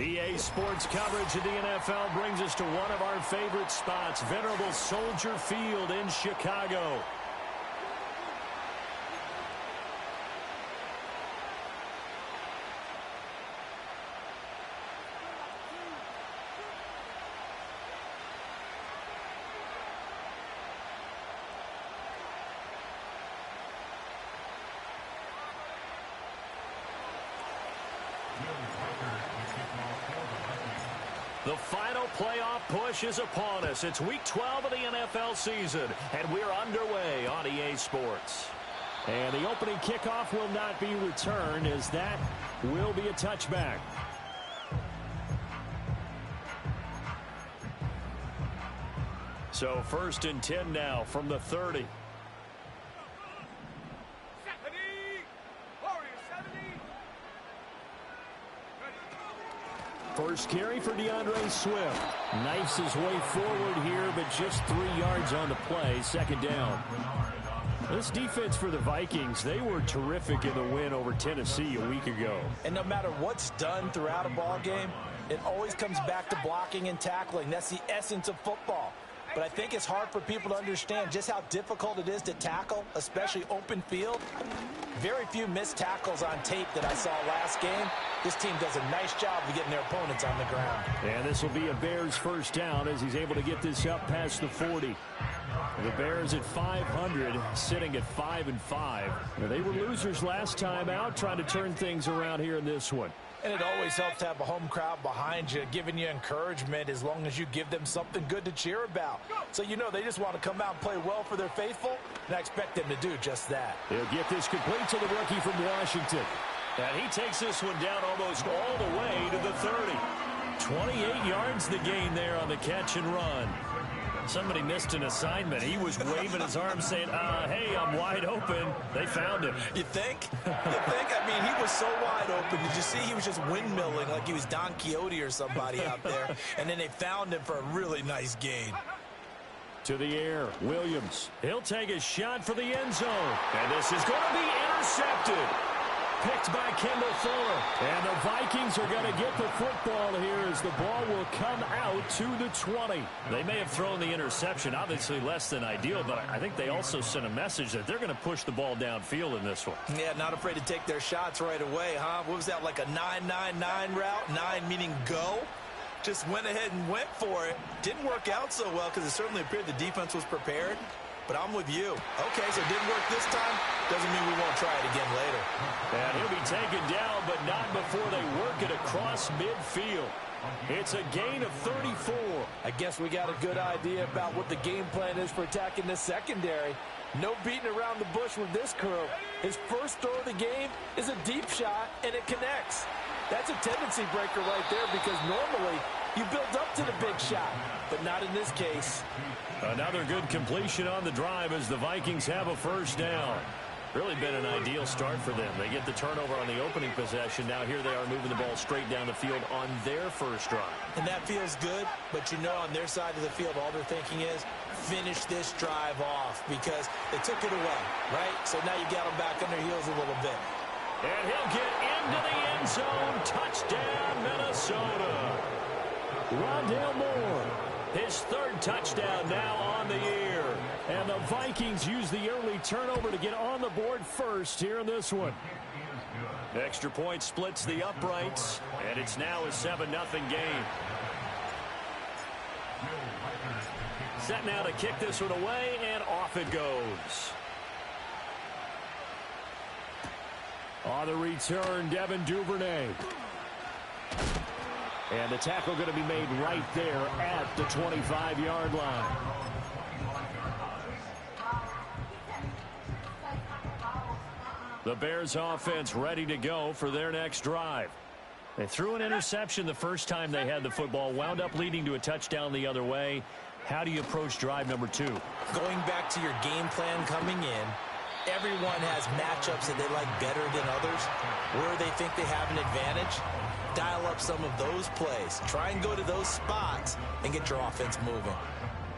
EA Sports coverage of the NFL brings us to one of our favorite spots, venerable Soldier Field in Chicago. The final playoff push is upon us. It's Week 12 of the NFL season, and we're underway on EA Sports. And the opening kickoff will not be returned, as that will be a touchback. So 1st and 10 now from the 30. First carry for DeAndre Swift. Knifes his way forward here, but just 3 yards on the play. 2nd down. This defense for the Vikings, they were terrific in the win over Tennessee a week ago. And no matter what's done throughout a ball game, it always comes back to blocking and tackling. That's the essence of football. But I think it's hard for people to understand just how difficult it is to tackle, especially open field. Very few missed tackles on tape that I saw last game. This team does a nice job of getting their opponents on the ground. And this will be a Bears first down as he's able to get this up past the 40. The Bears at 500, sitting at 5-5. They were losers last time out, trying to turn things around here in this one. And it always helps to have a home crowd behind you, giving you encouragement as long as you give them something good to cheer about. So you know they just want to come out and play well for their faithful, and I expect them to do just that. He'll get this complete to the rookie from Washington. And he takes this one down almost all the way to the 30. 28 yards the gain there on the catch and run. Somebody missed an assignment. He was waving his arm saying, hey, I'm wide open. They found him. You think? I mean, he was so wide open. Did you see he was just windmilling like he was Don Quixote or somebody out there? And then they found him for a really nice gain. To the air, Williams. He'll take a shot for the end zone. And this is going to be intercepted. Picked by Kendall Fuller. And the Vikings are going to get the football here as the ball will come out to the 20. They may have thrown the interception, obviously less than ideal, but I think they also sent a message that they're going to push the ball downfield in this one. Yeah, not afraid to take their shots right away, huh? What was that, like a 9-9-9 route? 9 meaning go? Just went ahead and went for it. Didn't work out so well because it certainly appeared the defense was prepared. But I'm with you. Okay, so it didn't work this time. Doesn't mean we won't try it again later. And he'll be taken down, but not before they work it across midfield. It's a gain of 34. I guess we got a good idea about what the game plan is for attacking this secondary. No beating around the bush with this crew. His first throw of the game is a deep shot, and it connects. That's a tendency breaker right there because normally you build up to the big shot, but not in this case. Another good completion on the drive as the Vikings have a first down. Really been an ideal start for them. They get the turnover on the opening possession. Now here they are moving the ball straight down the field on their first drive. And that feels good, but you know on their side of the field all they're thinking is finish this drive off because they took it away, right? So now you got them back on their heels a little bit. And he'll get into the end zone. Touchdown, Minnesota. Rondale Moore. His 3rd touchdown now on the year. And the Vikings use the early turnover to get on the board first here in this one. Extra point splits the uprights, and it's now a 7-0 game. Set now to kick this one away, and off it goes. On the return, Devin Duvernay. And the tackle going to be made right there at the 25-yard line. The Bears offense ready to go for their next drive. They threw an interception the first time they had the football, wound up leading to a touchdown the other way. How do you approach drive number 2? Going back to your game plan coming in, everyone has matchups that they like better than others, where they think they have an advantage. Dial up some of those plays. Try and go to those spots and get your offense moving.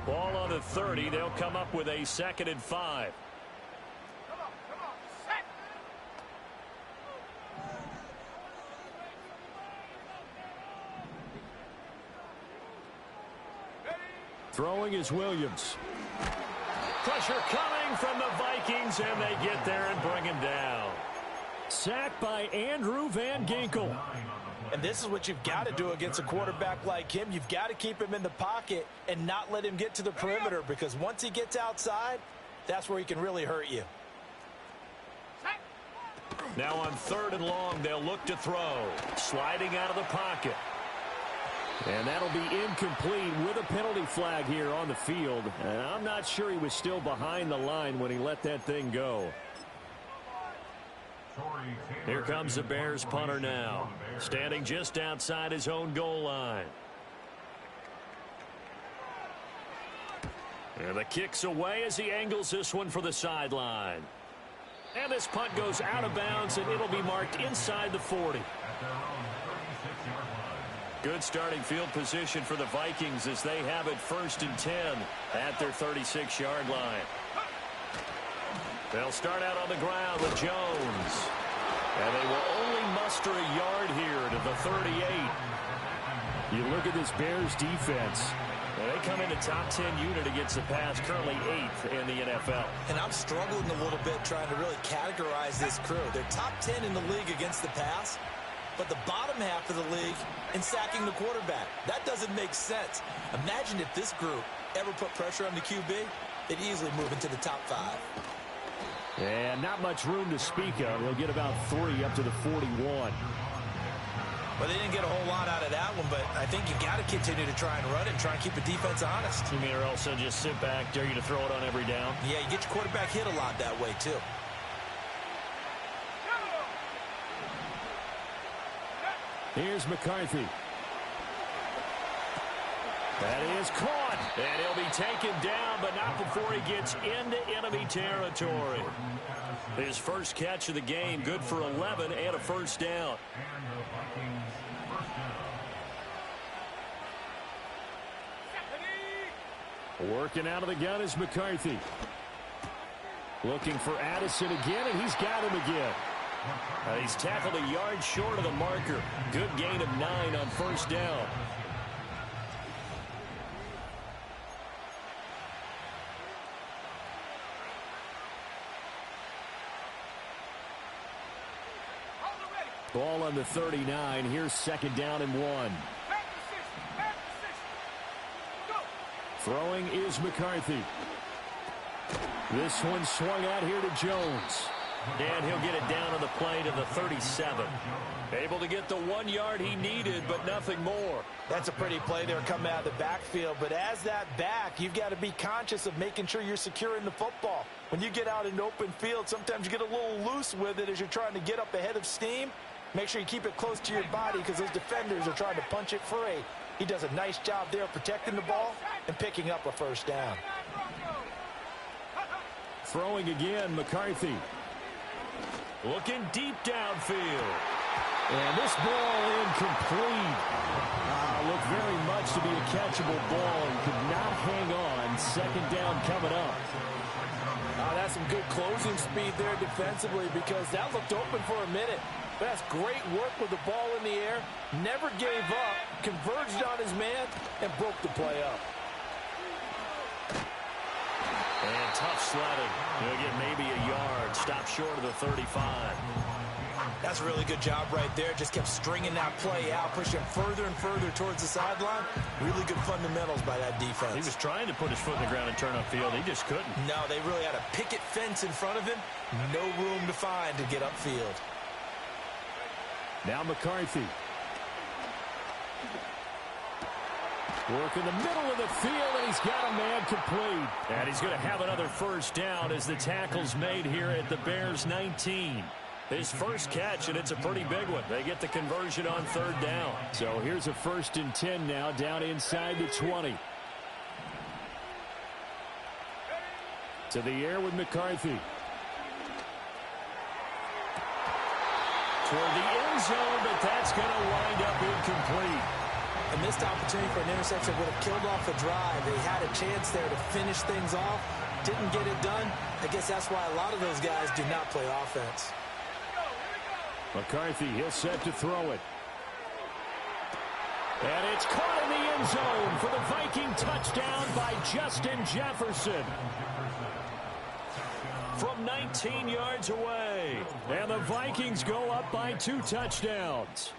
Ball on the 30. They'll come up with a 2nd and 5. Throwing is Williams. Pressure coming from the Vikings, and they get there and bring him down. Sacked by Andrew Van Ginkel. And this is what you've got to do against a quarterback like him. You've got to keep him in the pocket and not let him get to the perimeter, because once he gets outside, that's where he can really hurt you. Now on 3rd and long, they'll look to throw. Sliding out of the pocket. And that'll be incomplete with a penalty flag here on the field. And I'm not sure he was still behind the line when he let that thing go. Here comes the Bears punter now, standing just outside his own goal line. And the kick's away as he angles this one for the sideline. And this punt goes out of bounds, and it'll be marked inside the 40. Good starting field position for the Vikings as they have it 1st and 10 at their 36-yard line. They'll start out on the ground with Jones. And they will only muster a yard here to the 38. You look at this Bears defense. They come in a top 10 unit against the pass, currently 8th in the NFL. And I'm struggling a little bit trying to really categorize this crew. They're top 10 in the league against the pass, but the bottom half of the league in sacking the quarterback. That doesn't make sense. Imagine if this group ever put pressure on the QB, they'd easily move into the top 5. And not much room to speak of. He'll get about 3 up to the 41. Well, they didn't get a whole lot out of that one, but I think you got to continue to try and run it and try and keep the defense honest. You mean or else they'll just sit back, dare you to throw it on every down? Yeah, you get your quarterback hit a lot that way, too. Here's McCarthy. That is caught. And he'll be taken down, but not before he gets into enemy territory. His first catch of the game, good for 11 and a first down. Working out of the gun is McCarthy. Looking for Addison again, and he's got him again. He's tackled a yard short of the marker. Good gain of 9 on first down. Ball on the 39. Here's 2nd down and 1. Throwing is McCarthy. This one swung out here to Jones. And he'll get it down on the play to the 37. Able to get the 1 yard he needed, but nothing more. That's a pretty play there coming out of the backfield. But as that back, you've got to be conscious of making sure you're securing the football. When you get out in open field, sometimes you get a little loose with it as you're trying to get up ahead of steam. Make sure you keep it close to your body because those defenders are trying to punch it free. He does a nice job there protecting the ball and picking up a first down. Throwing again, McCarthy. Looking deep downfield. And this ball incomplete. Looked very much to be a catchable ball and could not hang on. 2nd down coming up. That's some good closing speed there defensively because that looked open for a minute. That's great work with the ball in the air. Never gave up, converged on his man, and broke the play up. And tough sledding. He'll get maybe a yard. Stop short of the 35. That's a really good job right there. Just kept stringing that play out, pushing further and further towards the sideline. Really good fundamentals by that defense. He was trying to put his foot in the ground and turn upfield. He just couldn't. No, they really had a picket fence in front of him. No room to find to get upfield. Now McCarthy. Work in the middle of the field, and he's got a man complete. And he's going to have another first down as the tackle's made here at the Bears 19. His first catch, and it's a pretty big one. They get the conversion on 3rd down. So here's a 1st and 10 now, down inside the 20. To the air with McCarthy. Toward the end zone, but that's going to wind up incomplete. A missed opportunity for an interception would have killed off the drive. They had a chance there to finish things off. Didn't get it done. I guess that's why a lot of those guys do not play offense. McCarthy, he'll set to throw it. And it's caught in the end zone for the Viking touchdown by Justin Jefferson. From 19 yards away. And the Vikings go up by 2 touchdowns.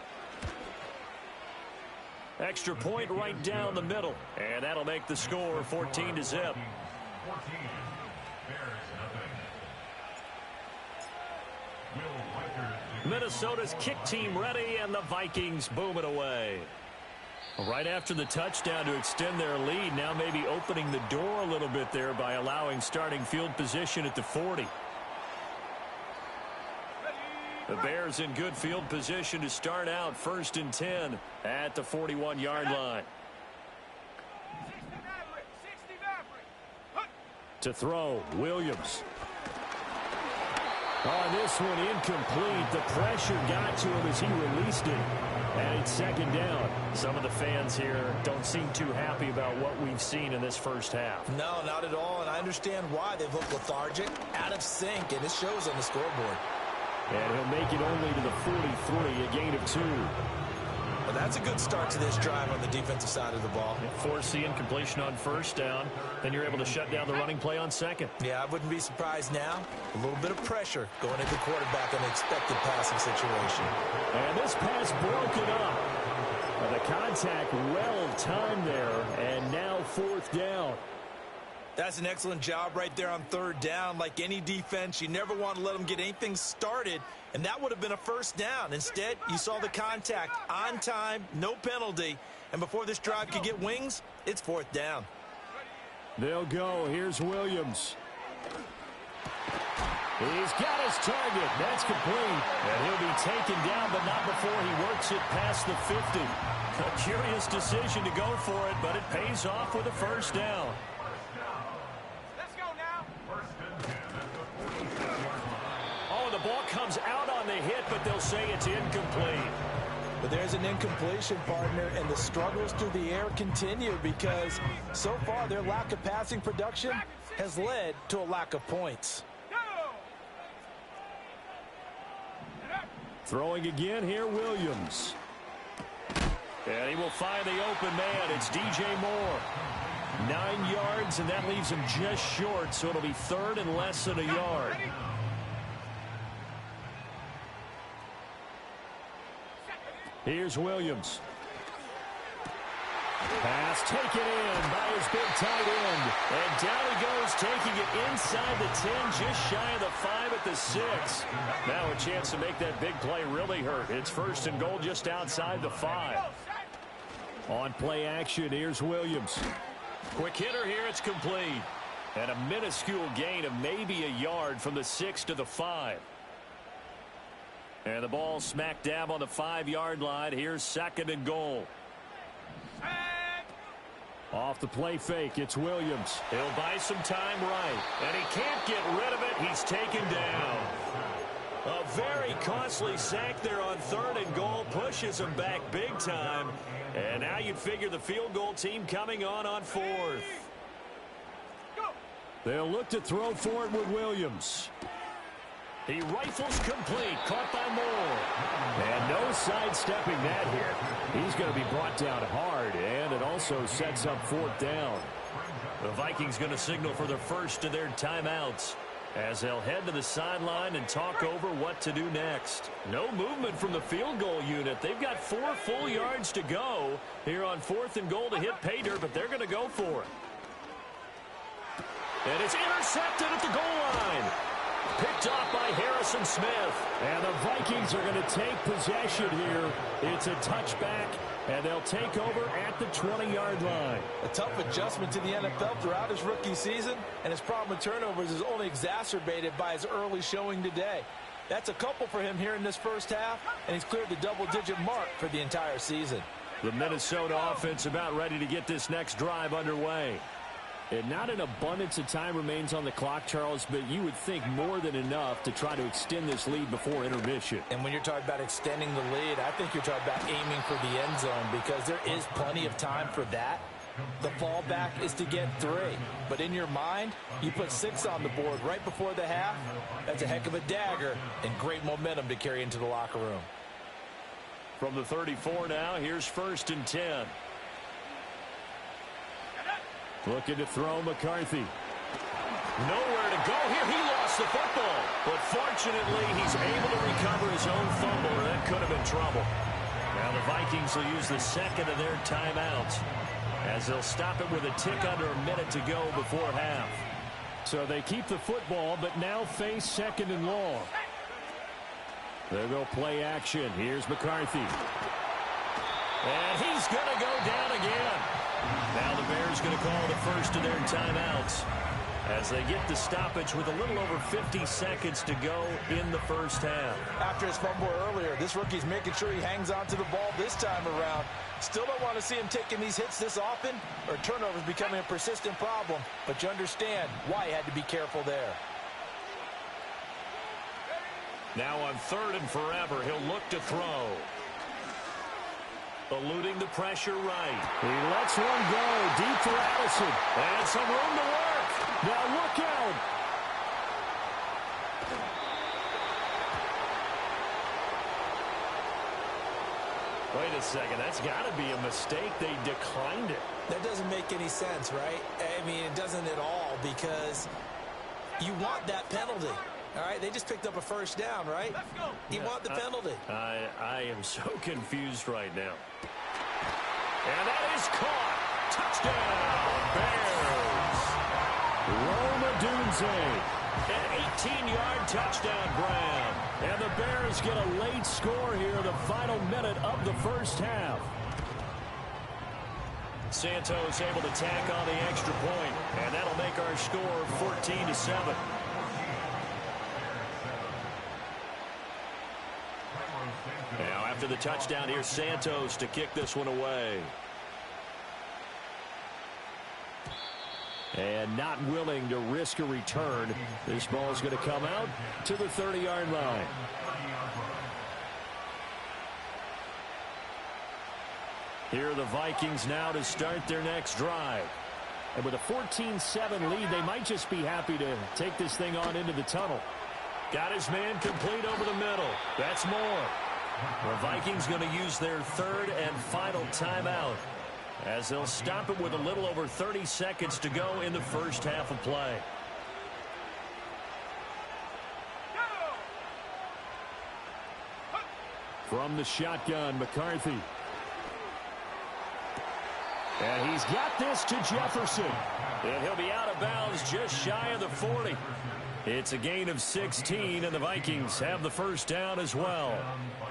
Extra point right down the middle. And that'll make the score 14-0. Minnesota's kick team ready, and the Vikings boom it away. Right after the touchdown to extend their lead, now maybe opening the door a little bit there by allowing starting field position at the 40. The Bears in good field position to start out 1st and 10 at the 41-yard line. To throw, Williams. On this one, incomplete. The pressure got to him as he released it. And it's 2nd down. Some of the fans here don't seem too happy about what we've seen in this first half. No, not at all, and I understand why. They've looked lethargic, out of sync, and it shows on the scoreboard. And he'll make it only to the 43, a gain of 2. Well, that's a good start to this drive on the defensive side of the ball. Force the incompletion on 1st down. Then you're able to shut down the running play on 2nd. Yeah, I wouldn't be surprised now. A little bit of pressure going into the quarterback in an expected passing situation. And this pass broken up. The contact well timed there, and now 4th down. That's an excellent job right there on 3rd down. Like any defense, you never want to let them get anything started, and that would have been a 1st down. Instead, you saw the contact on time, no penalty, and before this drive could get wings, it's 4th down. They'll go. Here's Williams. He's got his target. That's complete. And he'll be taken down, but not before he works it past the 50. A curious decision to go for it, but it pays off with a 1st down. The ball comes out on the hit, but they'll say it's incomplete. But there's an incompletion, partner, and the struggles through the air continue because so far their lack of passing production has led to a lack of points. Throwing again here, Williams. And he will find the open man. It's DJ Moore. 9 yards, and that leaves him just short, so it'll be 3rd and less than a yard. Here's Williams. Pass taken in by his big tight end. And down he goes, taking it inside the 10, just shy of the 5 at the 6. Now a chance to make that big play really hurt. It's 1st and goal just outside the 5. On play action, here's Williams. Quick hitter here, it's complete. And a minuscule gain of maybe a yard from the 6 to the 5. And the ball smack dab on the 5-yard line. Here's 2nd and goal. Off the play fake, it's Williams. He'll buy some time right. And he can't get rid of it. He's taken down. A very costly sack there on 3rd and goal. Pushes him back big time. And now you'd figure the field goal team coming on 4th. They'll look to throw for it with Williams. He rifles complete, caught by Moore. And no sidestepping that here. He's going to be brought down hard, and it also sets up 4th down. The Vikings going to signal for the first of their timeouts as they'll head to the sideline and talk over what to do next. No movement from the field goal unit. They've got 4 full yards to go here on 4th and goal to hit pay dirt, but they're going to go for it. And it's intercepted at the goal line. Picked off by Harrison Smith. And the Vikings are going to take possession here. It's a touchback, and they'll take over at the 20-yard line. A tough adjustment to the NFL throughout his rookie season, and his problem with turnovers is only exacerbated by his early showing today. That's a couple for him here in this first half, and he's cleared the double-digit mark for the entire season. The Minnesota offense about ready to get this next drive underway. And not an abundance of time remains on the clock, Charles, but you would think more than enough to try to extend this lead before intermission. And when you're talking about extending the lead, I think you're talking about aiming for the end zone because there is plenty of time for that. The fallback is to get 3. But in your mind, you put 6 on the board right before the half. That's a heck of a dagger and great momentum to carry into the locker room. From the 34 now, here's 1st and 10. Looking to throw McCarthy. Nowhere to go here. He lost the football. But fortunately, he's able to recover his own fumble, or that could have been trouble. Now the Vikings will use the second of their timeouts, as they'll stop it with a tick under a minute to go before half. So they keep the football, but now face 2nd and long. They'll go play action. Here's McCarthy. And he's going to go down again. Now the Bears going to call the first of their timeouts, as they get the stoppage with a little over 50 seconds to go in the first half. After his fumble earlier, this rookie's making sure he hangs on to the ball this time around. Still don't want to see him taking these hits this often, or turnovers becoming a persistent problem. But you understand why he had to be careful there. Now on 3rd and forever, he'll look to throw. Eluding the pressure right. He lets one go deep for Allison. And some room to work. Now look out. Wait a second. That's got to be a mistake. They declined it. That doesn't make any sense, right? I mean, it doesn't at all, because you want that penalty. All right, they just picked up a first down, right? You want the penalty. I am so confused right now. And that is caught. Touchdown, Bears. Rome Odunze. An 18-yard touchdown grab. And the Bears get a late score here in the final minute of the first half. Santos able to tack on the extra point, and that'll make our score 14-7. Now after the touchdown, here's Santos to kick this one away. And not willing to risk a return. This ball's going to come out to the 30-yard line. Here are the Vikings now to start their next drive. And with a 14-7 lead, they might just be happy to take this thing on into the tunnel. Got his man complete over the middle. That's more. The Vikings going to use their 3rd and final timeout, as they'll stop it with a little over 30 seconds to go in the first half of play. From the shotgun, McCarthy. And he's got this to Jefferson. And he'll be out of bounds just shy of the 40. It's a gain of 16, and the Vikings have the first down as well.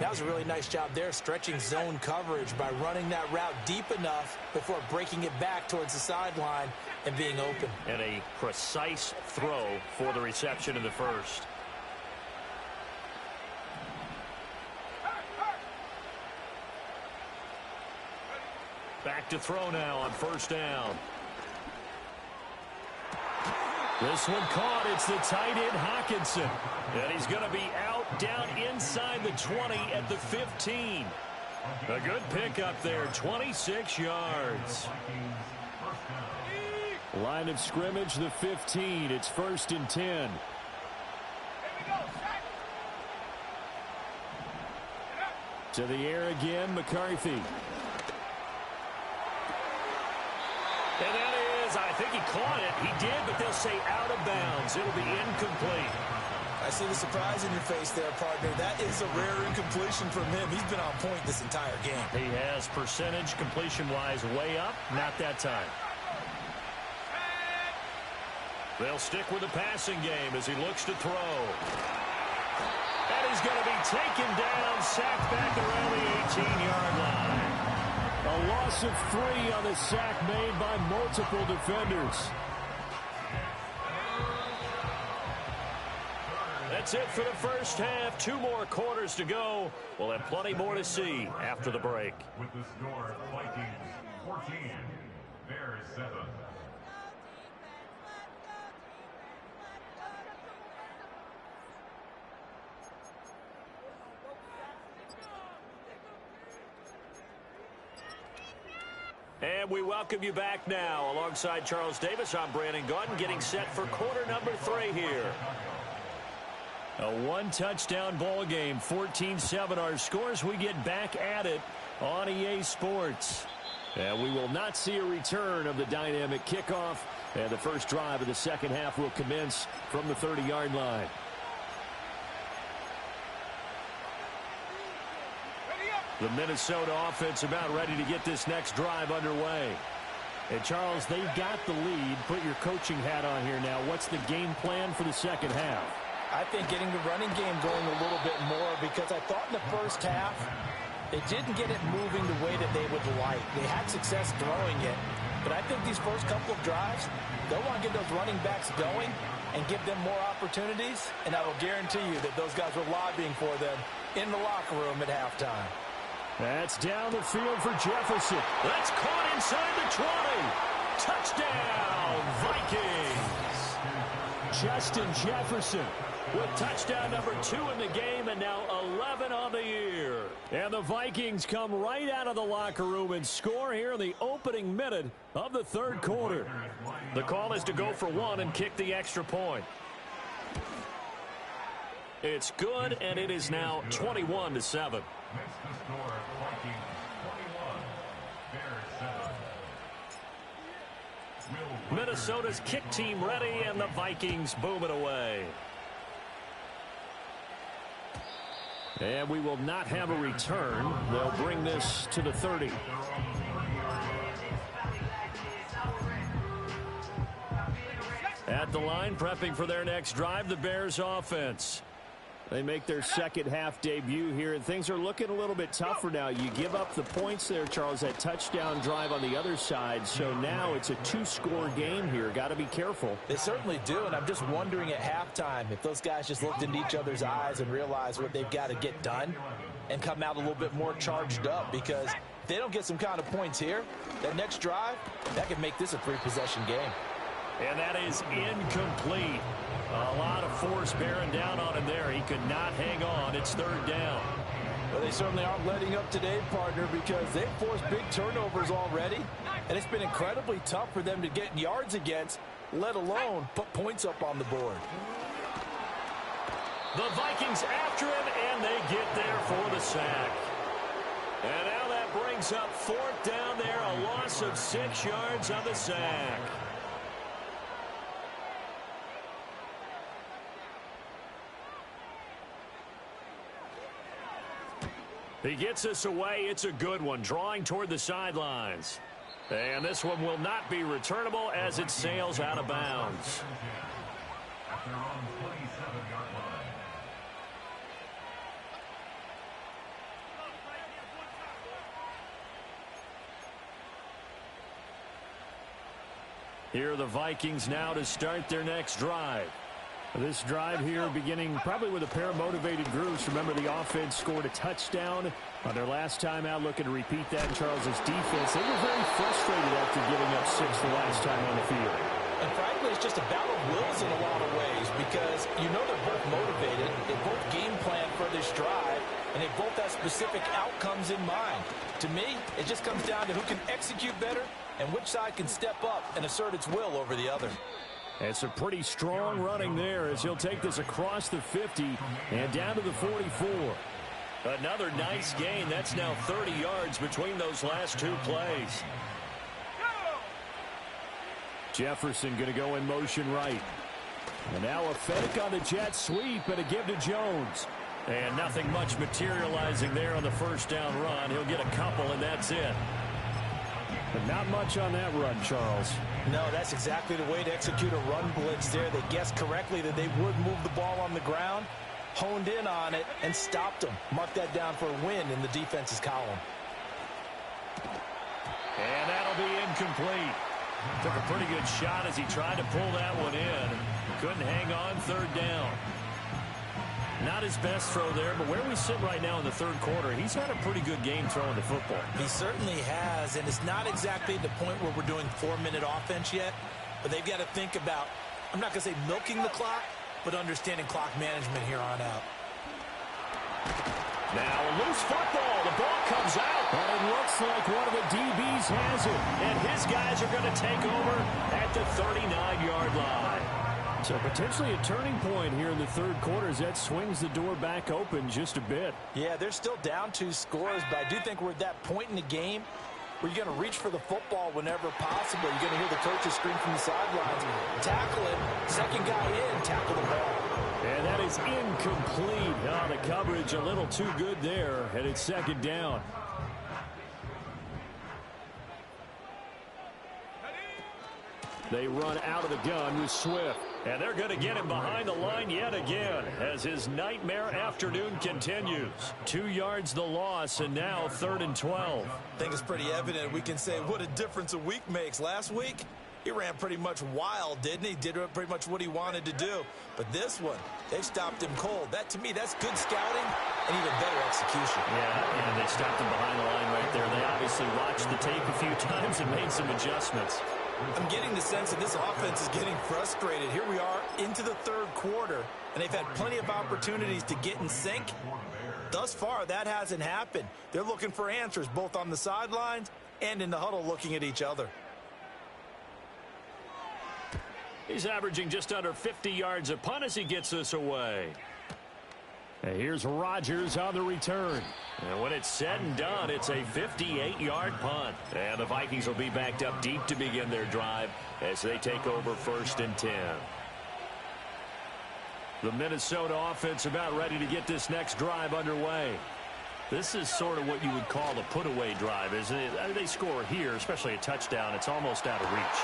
That was a really nice job there, stretching zone coverage by running that route deep enough before breaking it back towards the sideline and being open. And a precise throw for the reception in the first. Back to throw now on first down. This one caught. It's the tight end, Hockenson. And he's going to be out down inside the 20 at the 15. A good pickup there, 26 yards. Line of scrimmage, the 15. It's 1st and 10. To the air again, McCarthy. And that is, I think he caught it. He did, but they'll say out of bounds. It'll be incomplete. I see the surprise in your face there, partner. That is a rare incompletion from him. He's been on point this entire game. He has percentage completion-wise way up. Not that time. They'll stick with the passing game as he looks to throw. And he's going to be taken down, sacked back around the 18-yard line. A loss of 3 on the sack made by multiple defenders. That's it for the first half. 2 more quarters to go. We'll have plenty more to see after the break. With the score, Vikings 14, Bears 7. And we welcome you back now. Alongside Charles Davis, I'm Brandon Gaudin, getting set for quarter number 3 here. A one-touchdown ball game, 14-7 our scores. We get back at it on EA Sports. And we will not see a return of the dynamic kickoff. And the first drive of the second half will commence from the 30-yard line. The Minnesota offense about ready to get this next drive underway. And, Charles, they've got the lead. Put your coaching hat on here now. What's the game plan for the second half? I think getting the running game going a little bit more, because I thought in the first half they didn't get it moving the way that they would like. They had success throwing it, but I think these first couple of drives, they'll want to get those running backs going and give them more opportunities, and I will guarantee you that those guys were lobbying for them in the locker room at halftime. That's down the field for Jefferson. That's caught inside the 20. Touchdown, Vikings. Justin Jefferson with touchdown number 2 in the game, and now 11 on the year. And the Vikings come right out of the locker room and score here in the opening minute of the third quarter. The call is to go for 1 and kick the extra point. It's good, and it is now 21-7. Minnesota's kick team ready, and the Vikings boom it away. And we will not have a return. They'll bring this to the 30. At the line, prepping for their next drive, the Bears offense. They make their second half debut here, and things are looking a little bit tougher now. You give up the points there, Charles, that touchdown drive on the other side. So now it's a 2-score game here. Got to be careful. They certainly do, and I'm just wondering at halftime if those guys just looked into each other's eyes and realized what they've got to get done and come out a little bit more charged up, because if they don't get some kind of points here, that next drive, that could make this a 3-possession game. And that is incomplete. A lot of force bearing down on him there. He could not hang on. It's third down. Well, they certainly aren't letting up today, partner, because they've forced big turnovers already, and it's been incredibly tough for them to get yards against, let alone put points up on the board. The Vikings after him, and they get there for the sack. And now that brings up fourth down there, a loss of 6 yards on the sack. He gets us away. It's a good one, drawing toward the sidelines. And this one will not be returnable as it sails out of bounds. Here are the Vikings now to start their next drive. This drive here beginning probably with a pair of motivated groups. Remember, the offense scored a touchdown on their last time out, looking to repeat that in Charles's defense. They were very frustrated after giving up 6 the last time on the field. And frankly, it's just a battle of wills in a lot of ways, because you know they're both motivated. They both game plan for this drive, and they both have specific outcomes in mind. To me, it just comes down to who can execute better and which side can step up and assert its will over the other. It's a pretty strong running there as he'll take this across the 50 and down to the 44. Another nice gain. That's now 30 yards between those last 2 plays. Jefferson going to go in motion right. And now a fake on the jet sweep and a give to Jones. And nothing much materializing there on the first down run. He'll get a couple, and that's it. But not much on that run, Charles. No, that's exactly the way to execute a run blitz there. They guessed correctly that they would move the ball on the ground, honed in on it, and stopped them. Mark that down for a win in the defense's column. And that'll be incomplete. Took a pretty good shot as he tried to pull that one in. Couldn't hang on, third down. Not his best throw there, but where we sit right now in the third quarter, he's had a pretty good game throwing the football. He certainly has, and it's not exactly the point where we're doing 4-minute offense yet, but they've got to think about, I'm not going to say milking the clock, but understanding clock management here on out. Now a loose football. The ball comes out, and it looks like one of the DBs has it, and his guys are going to take over at the 39-yard line. So potentially a turning point here in the third quarter as that swings the door back open just a bit. Yeah, they're still down 2 scores, but I do think we're at that point in the game where you're going to reach for the football whenever possible. You're going to hear the coaches scream from the sidelines. Tackle it. Second guy in, tackle the ball. And that is incomplete. Oh, the coverage a little too good there, and it's second down. They run out of the gun with Swift. And they're going to get him behind the line yet again as his nightmare afternoon continues. 2 yards the loss, and now 3rd and 12. I think it's pretty evident. We can say what a difference a week makes. Last week, he ran pretty much wild, didn't he? Did pretty much what he wanted to do. But this one, they stopped him cold. That, to me, that's good scouting and even better execution. Yeah, they stopped him behind the line right there. They obviously watched the tape a few times and made some adjustments. I'm getting the sense that this offense is getting frustrated. Here we are into the third quarter, and they've had plenty of opportunities to get in sync. Thus far, that hasn't happened. They're looking for answers both on the sidelines and in the huddle looking at each other. He's averaging just under 50 yards a punt as he gets this away. And here's Rodgers on the return. And when it's said and done, it's a 58-yard punt. And the Vikings will be backed up deep to begin their drive as they take over 1st and 10. The Minnesota offense about ready to get this next drive underway. This is sort of what you would call the put-away drive, isn't it? I mean, they score here, especially a touchdown. It's almost out of reach.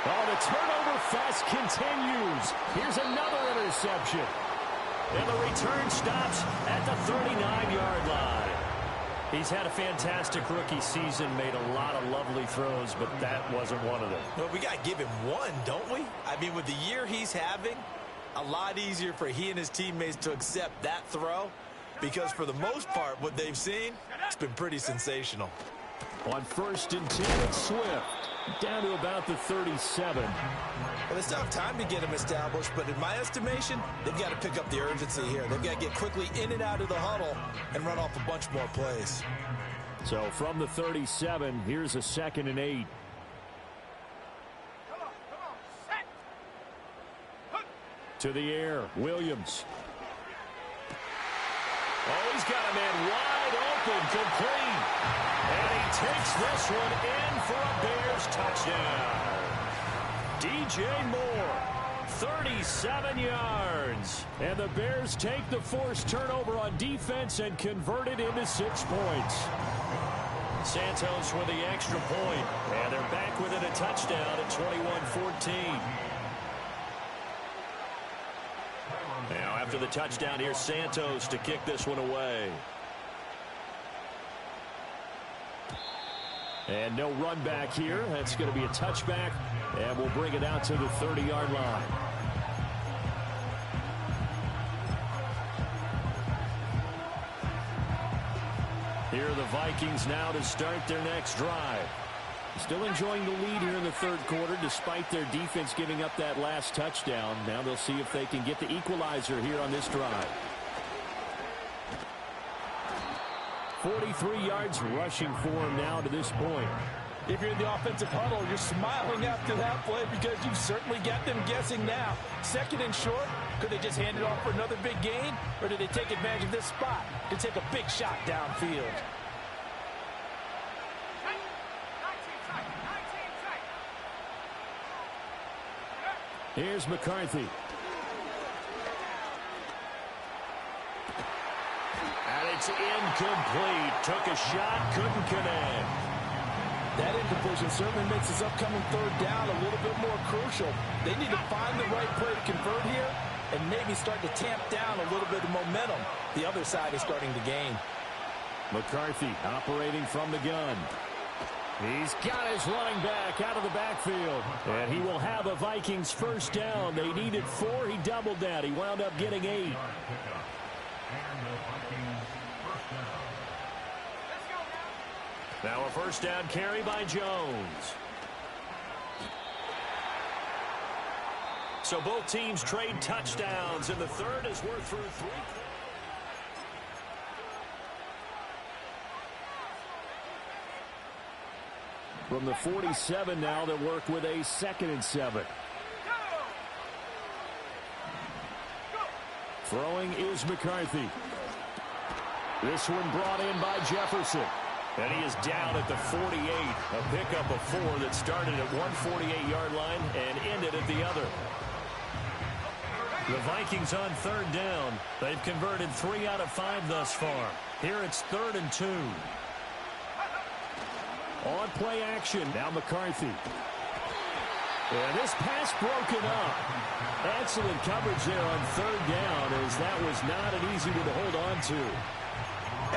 Oh, the turnover fest continues. Here's another interception. And the return stops at the 39-yard line. He's had a fantastic rookie season, made a lot of lovely throws, but that wasn't one of them. Well, we got to give him one, don't we? I mean, with the year he's having, a lot easier for he and his teammates to accept that throw because for the most part, what they've seen, it's been pretty sensational. On 1st and 10, it's Swift. Down to about the 37. Well, they still have time to get him established, but in my estimation, they've got to pick up the urgency here. They've got to get quickly in and out of the huddle and run off a bunch more plays. So from the 37, here's a 2nd and 8. To the air, Williams. Oh, he's got a man wide open, complete. And he takes this one in for a Bears touchdown. DJ Moore, 37 yards. And the Bears take the forced turnover on defense and convert it into 6 points. Santos with the extra point. And they're back within a touchdown at 21-14. Now after the touchdown, here's Santos to kick this one away. And no run back here. That's going to be a touchback, and we'll bring it out to the 30-yard line. Here are the Vikings now to start their next drive. Still enjoying the lead here in the third quarter despite their defense giving up that last touchdown. Now they'll see if they can get the equalizer here on this drive. 43 yards rushing for him now to this point. If you're in the offensive huddle, you're smiling after that play because you've certainly got them guessing now. 2nd and short, could they just hand it off for another big gain? Or do they take advantage of this spot to take a big shot downfield? Here's McCarthy. And it's incomplete. Took a shot, couldn't connect. That incompletion certainly makes this upcoming 3rd down a little bit more crucial. They need to find the right play to convert here and maybe start to tamp down a little bit of momentum. The other side is starting to gain. McCarthy operating from the gun. He's got his running back out of the backfield. And he will have a Vikings 1st down. They needed 4. He doubled that. He wound up getting 8. Now a 1st down carry by Jones. So both teams trade touchdowns, and the third as we're through 3. From the 47 now, they'll work with a 2nd and 7. Throwing is McCarthy. This one brought in by Jefferson. And he is down at the 48. A pickup of 4 that started at one 48-yard line and ended at the other. The Vikings on 3rd down. They've converted 3 out of 5 thus far. Here it's 3rd and 2. On play action. Now McCarthy. And this pass broken up. Excellent coverage there on 3rd down, as that was not an easy one to hold on to.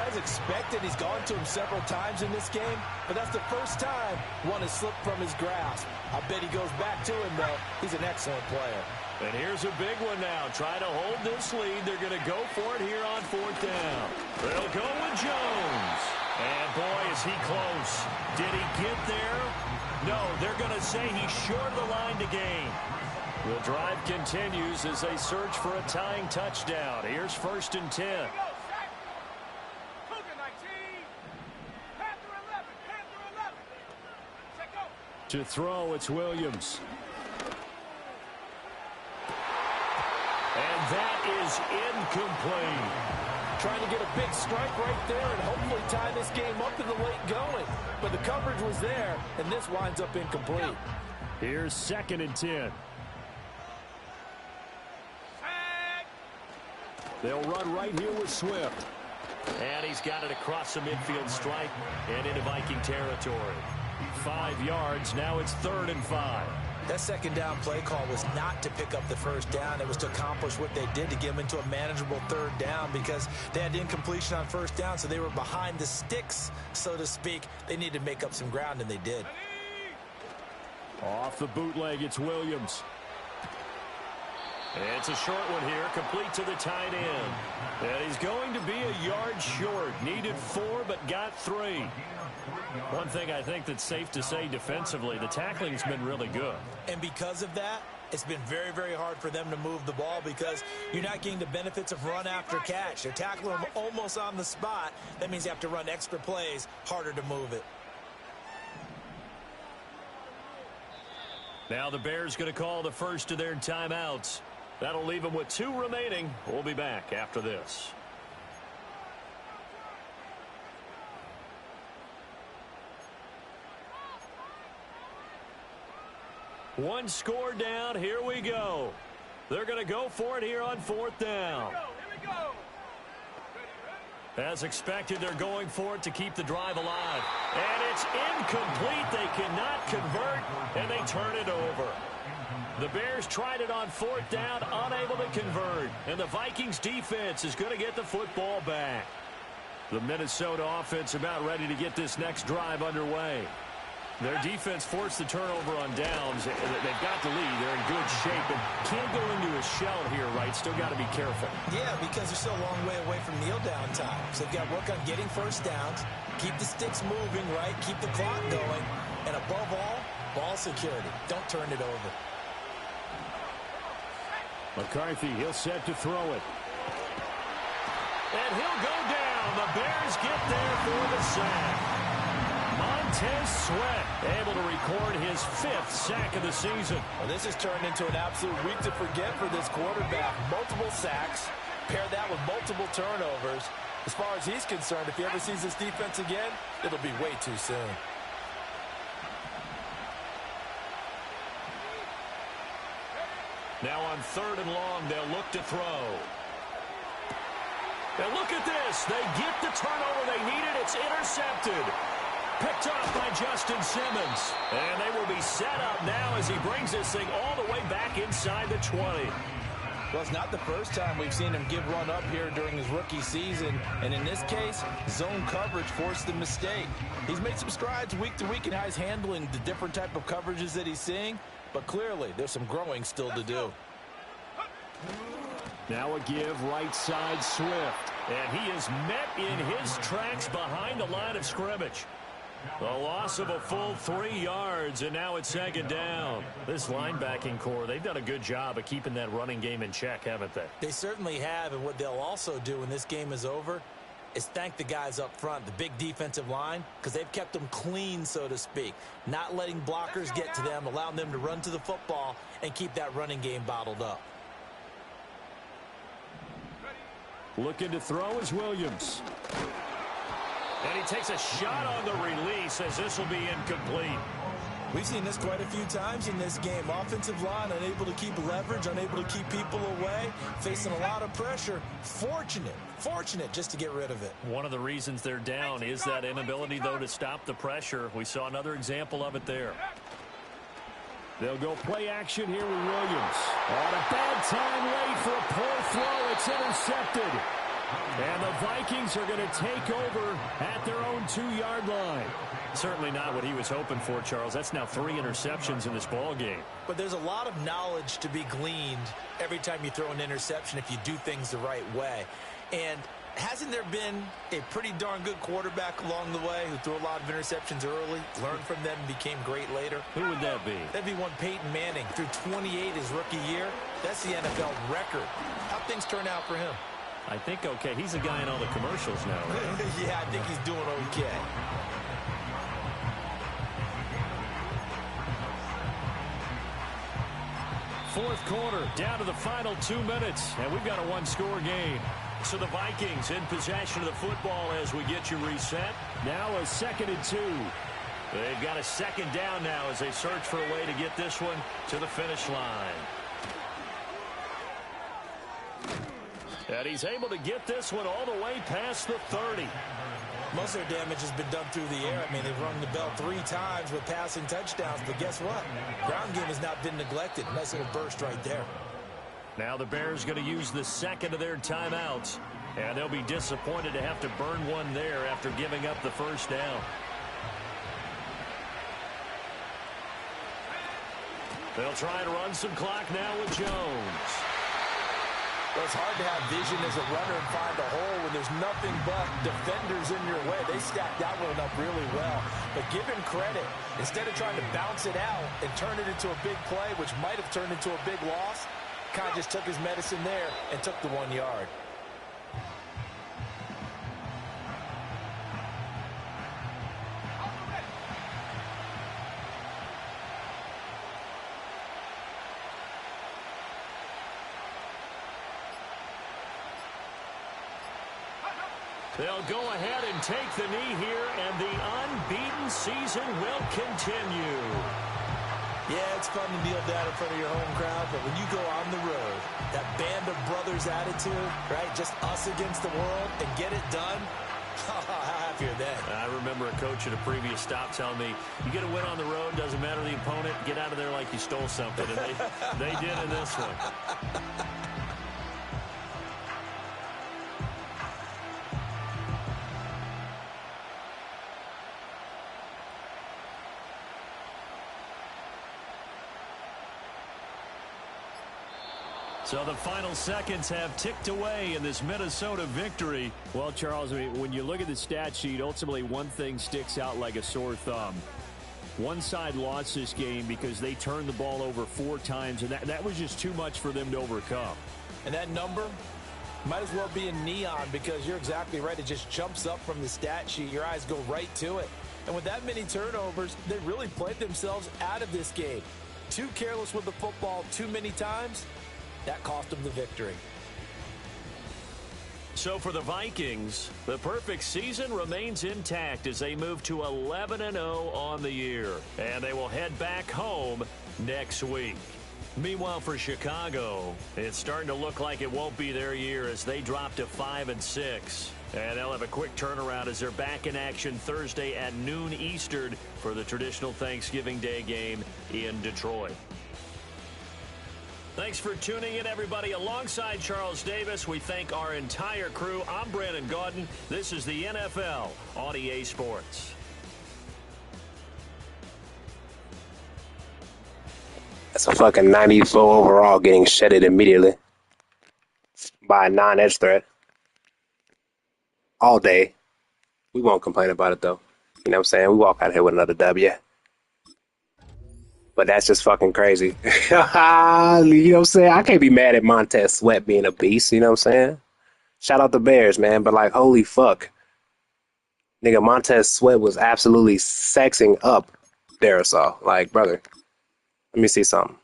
As expected, he's gone to him several times in this game, but that's the first time one has slipped from his grasp. I bet he goes back to him, though. He's an excellent player. And here's a big one now. Trying to hold this lead. They're going to go for it here on 4th down. They'll go with Jones. And, boy, is he close. Did he get there? No, they're going to say he's short of the line to gain. The drive continues as they search for a tying touchdown. Here's 1st and 10. To throw, it's Williams. And that is incomplete. Trying to get a big strike right there and hopefully tie this game up in the late going. But the coverage was there, and this winds up incomplete. Here's 2nd and 10. They'll run right here with Swift. And he's got it across the midfield stripe and into Viking territory. 5 yards. Now it's 3rd and 5. That 2nd down play call was not to pick up the 1st down. It was to accomplish what they did to get them into a manageable 3rd down because they had incompletion on 1st down, so they were behind the sticks, so to speak. They needed to make up some ground, and they did. Off the bootleg, it's Williams. It's a short one here, complete to the tight end. And he's going to be a yard short. Needed 4, but got 3. One thing I think that's safe to say defensively, the tackling's been really good. And because of that, it's been very, very hard for them to move the ball because you're not getting the benefits of run after catch. They're tackling them almost on the spot. That means you have to run extra plays, harder to move it. Now the Bears going to call the first of their timeouts. That'll leave them with 2 remaining. We'll be back after this. One score down. Here we go. They're going to go for it here on 4th down. As expected, they're going for it to keep the drive alive. And it's incomplete. They cannot convert, and they turn it over. The Bears tried it on 4th down, unable to convert. And the Vikings defense is going to get the football back. The Minnesota offense about ready to get this next drive underway. Their defense forced the turnover on downs. They've got the lead. They're in good shape, but can't go into a shell here, right? Still got to be careful. Yeah, because they're still a long way away from kneel down time. So they've got to work on getting 1st downs, keep the sticks moving, right? Keep the clock going. And above all, ball security. Don't turn it over. McCarthy, he'll set to throw it. And he'll go down. The Bears get there for the sack. Montez Sweat able to record his 5th sack of the season. Well, this has turned into an absolute week to forget for this quarterback. Multiple sacks, pair that with multiple turnovers. As far as he's concerned, if he ever sees this defense again, it'll be way too soon. Now on 3rd and long, they'll look to throw. And look at this. They get the turnover they needed. It's intercepted. Picked up by Justin Simmons. And they will be set up now as he brings this thing all the way back inside the 20. Well, it's not the first time we've seen him give run up here during his rookie season. And in this case, zone coverage forced the mistake. He's made some strides week to week in how he's handling the different type of coverages that he's seeing. But clearly, there's some growing still to do. Now a give right side Swift. And he is met in his tracks behind the line of scrimmage. The loss of a full 3 yards, and now it's 2nd down. This linebacking core, they've done a good job of keeping that running game in check, haven't they? They certainly have, and what they'll also do when this game is over is thank the guys up front, the big defensive line, because they've kept them clean, so to speak. Not letting blockers get to them, allowing them to run to the football and keep that running game bottled up. Looking to throw is Williams. And he takes a shot on the release as this will be incomplete. We've seen this quite a few times in this game. Offensive line unable to keep leverage, unable to keep people away, facing a lot of pressure. Fortunate just to get rid of it. One of the reasons they're down is that inability, though, to stop the pressure. We saw another example of it there. They'll go play action here with Williams. On a bad time late for a poor throw. It's intercepted. And the Vikings are going to take over at their own 2-yard line. Certainly not what he was hoping for, Charles. That's now 3 interceptions in this ball game. But there's a lot of knowledge to be gleaned every time you throw an interception if you do things the right way. And hasn't there been a pretty darn good quarterback along the way who threw a lot of interceptions early, learned from them, and became great later? Who would that be? That'd be one Peyton Manning. Threw 28 his rookie year. That's the NFL record. How'd things turn out for him? I think okay. He's a guy in all the commercials now, right? Yeah, I think he's doing okay. Fourth quarter, down to the final 2 minutes, and we've got a 1-score game. So the Vikings in possession of the football as we get you reset. Now a 2nd and 2. They've got a 2nd down now as they search for a way to get this one to the finish line. And he's able to get this one all the way past the 30. Most of their damage has been done through the air. I mean, they've rung the bell 3 times with passing touchdowns. But guess what? Ground game has not been neglected. Nice little burst right there. Now the Bears going to use the 2nd of their timeouts. And they'll be disappointed to have to burn one there after giving up the first down. They'll try and run some clock now with Jones. Well, it's hard to have vision as a runner and find a hole when there's nothing but defenders in your way. They stacked that one up really well. But give him credit. Instead of trying to bounce it out and turn it into a big play, which might have turned into a big loss, kind of just took his medicine there and took the 1 yard. They'll go ahead and take the knee here, and the unbeaten season will continue. Yeah, it's fun to kneel down in front of your home crowd, but when you go on the road, that band of brothers attitude, right, just us against the world, and get it done, how happy are they? I remember a coach at a previous stop telling me, you get a win on the road, doesn't matter the opponent, get out of there like you stole something, and they did in this one. So the final seconds have ticked away in this Minnesota victory. Well, Charles, I mean, when you look at the stat sheet, ultimately one thing sticks out like a sore thumb. One side lost this game because they turned the ball over 4 times, and that was just too much for them to overcome. And that number might as well be in neon because you're exactly right. It just jumps up from the stat sheet. Your eyes go right to it. And with that many turnovers, they really played themselves out of this game. Too careless with the football too many times. That cost them the victory. So for the Vikings, the perfect season remains intact as they move to 11-0 on the year. And they will head back home next week. Meanwhile, for Chicago, it's starting to look like it won't be their year as they drop to 5-6. And they'll have a quick turnaround as they're back in action Thursday at noon Eastern for the traditional Thanksgiving Day game in Detroit. Thanks for tuning in, everybody. Alongside Charles Davis, we thank our entire crew. I'm Brandon Gaudin. This is the NFL on EA Sports. That's a fucking 94 overall getting shedded immediately by a non-edge threat. All day. We won't complain about it, though. You know what I'm saying? We walk out here with another W. But that's just fucking crazy. You know what I'm saying? I can't be mad at Montez Sweat being a beast, you know what I'm saying? Shout out the Bears, man. But, like, holy fuck. Nigga, Montez Sweat was absolutely sexing up Darisaw. Like, brother, let me see something.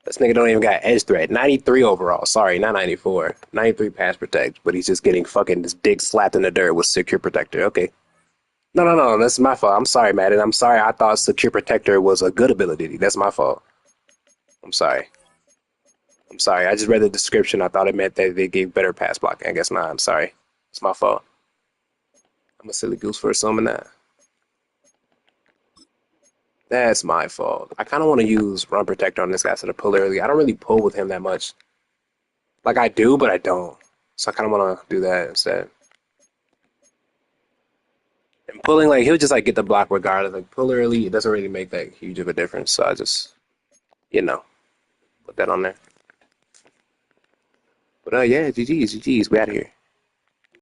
This nigga don't even got edge threat. 93 overall. Sorry, not 94. 93 pass protect, but he's just getting fucking his dick slapped in the dirt with secure protector. Okay. No. That's my fault. I'm sorry, Madden. I'm sorry. I thought secure protector was a good ability. That's my fault. I'm sorry. I'm sorry. I just read the description. I thought it meant that they gave better pass blocking. I guess not. I'm sorry. It's my fault. I'm a silly goose for assuming that. That's my fault. I kind of want to use run protector on this guy instead of pull early. I don't really pull with him that much. Like I do, but I don't. So I kind of want to do that instead. And pulling, like, he'll just like get the block regardless. Like pull early, it doesn't really make that huge of a difference. So I just, you know, put that on there. But yeah, GG's, we out of here.